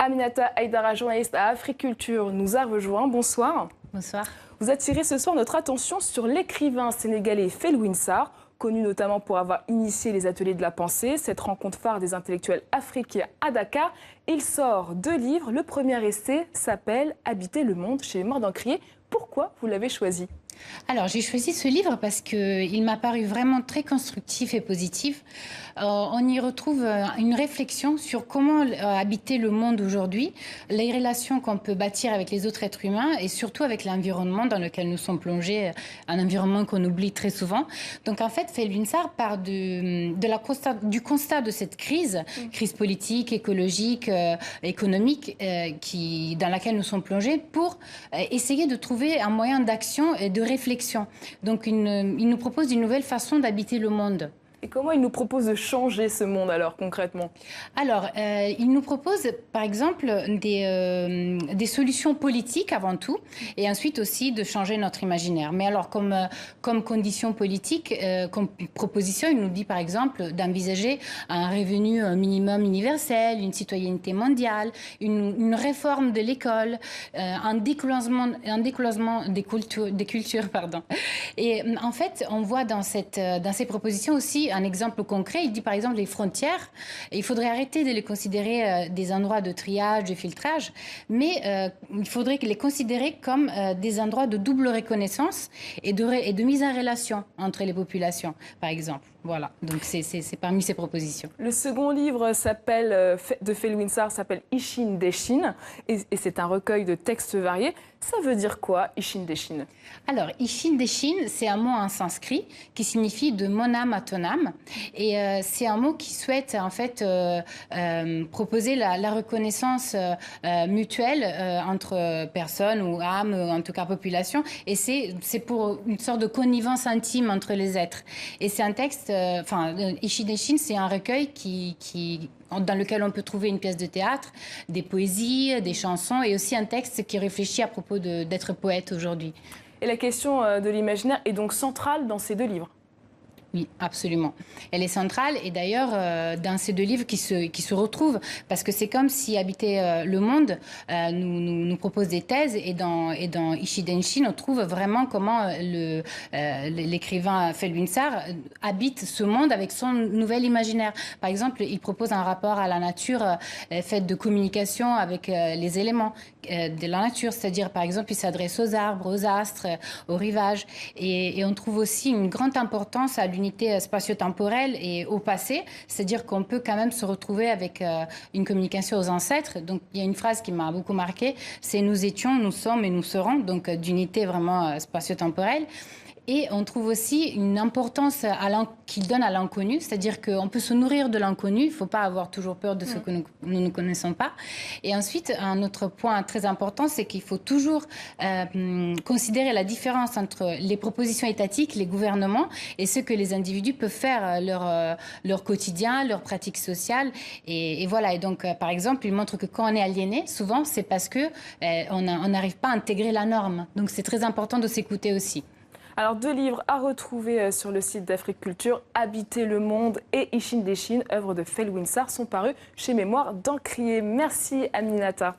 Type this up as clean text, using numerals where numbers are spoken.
Aminata Haïdara, journaliste à Africulture, nous a rejoint. Bonsoir. Bonsoir. Vous attirez ce soir notre attention sur l'écrivain sénégalais Felwine Sarr, connu notamment pour avoir initié les ateliers de la pensée, cette rencontre phare des intellectuels africains à Dakar. Il sort 2 livres. Le premier essai s'appelle « Habiter le monde » chez Mémoires d'Encrier. Pourquoi vous l'avez choisi ? Alors, j'ai choisi ce livre parce qu'il m'a paru vraiment très constructif et positif. On y retrouve une réflexion sur comment habiter le monde aujourd'hui, les relations qu'on peut bâtir avec les autres êtres humains et surtout avec l'environnement dans lequel nous sommes plongés, un environnement qu'on oublie très souvent. Donc, en fait, Felwine Sarr part du constat de cette crise politique, écologique, économique, dans laquelle nous sommes plongés pour essayer de trouver un moyen d'action et de réflexion. Donc, il nous propose une nouvelle façon d'habiter le monde. Et comment il nous propose de changer ce monde alors concrètement ? Alors, il nous propose par exemple des solutions politiques avant tout et ensuite aussi de changer notre imaginaire. Mais alors comme condition politique, comme proposition, il nous dit par exemple d'envisager un revenu minimum universel, une citoyenneté mondiale, une réforme de l'école, un décloisement des cultures. Pardon. Et en fait, on voit dans ces propositions aussi un exemple concret. Il dit par exemple les frontières. Il faudrait arrêter de les considérer des endroits de triage, de filtrage, mais il faudrait les considérer comme des endroits de double reconnaissance et de mise en relation entre les populations, par exemple. Voilà, donc c'est parmi ces propositions. Le second livre de Felwine Sarr s'appelle Ishin Deshin et c'est un recueil de textes variés. Ça veut dire quoi, Ishin Deshin ? Alors, Ishin Deshin, c'est un mot en sanskrit qui signifie de mon âme à ton âme. Et c'est un mot qui souhaite en fait proposer la reconnaissance mutuelle entre personnes ou âmes, en tout cas population. Et c'est pour une sorte de connivence intime entre les êtres. Et c'est un texte, Ishin Deshin, c'est un recueil dans lequel on peut trouver une pièce de théâtre, des poésies, des chansons et aussi un texte qui réfléchit à propos d'être poète aujourd'hui. Et la question de l'imaginaire est donc centrale dans ces 2 livres. Oui, absolument. Elle est centrale et d'ailleurs dans ces 2 livres qui se retrouvent parce que c'est comme si Habiter le monde nous propose des thèses et dans Ishin Deshin on trouve vraiment comment l'écrivain Felwine Sarr habite ce monde avec son nouvel imaginaire. Par exemple, il propose un rapport à la nature fait de communication avec les éléments de la nature, c'est-à-dire par exemple il s'adresse aux arbres, aux astres, aux rivages et on trouve aussi une grande importance à l'unité spatio-temporelle et au passé, c'est-à-dire qu'on peut quand même se retrouver avec une communication aux ancêtres. Donc il y a une phrase qui m'a beaucoup marquée, c'est « nous étions, nous sommes et nous serons », donc d'unité vraiment spatio-temporelle. Et on trouve aussi une importance qu'il donne à l'inconnu, c'est-à-dire qu'on peut se nourrir de l'inconnu, il ne faut pas avoir toujours peur de ce que nous ne connaissons pas. Et ensuite, un autre point très important, c'est qu'il faut toujours considérer la différence entre les propositions étatiques, les gouvernements, et ce que les individus peuvent faire leur quotidien, leurs pratiques sociales. Et voilà, et donc par exemple, il montre que quand on est aliéné, souvent c'est parce qu'on n'arrive pas à intégrer la norme. Donc c'est très important de s'écouter aussi. Alors 2 livres à retrouver sur le site d'Africulture, Habiter le monde et Ishin Deshin, œuvre de Felwine Sarr, sont parus chez Mémoires d'Encrier. Merci Aminata.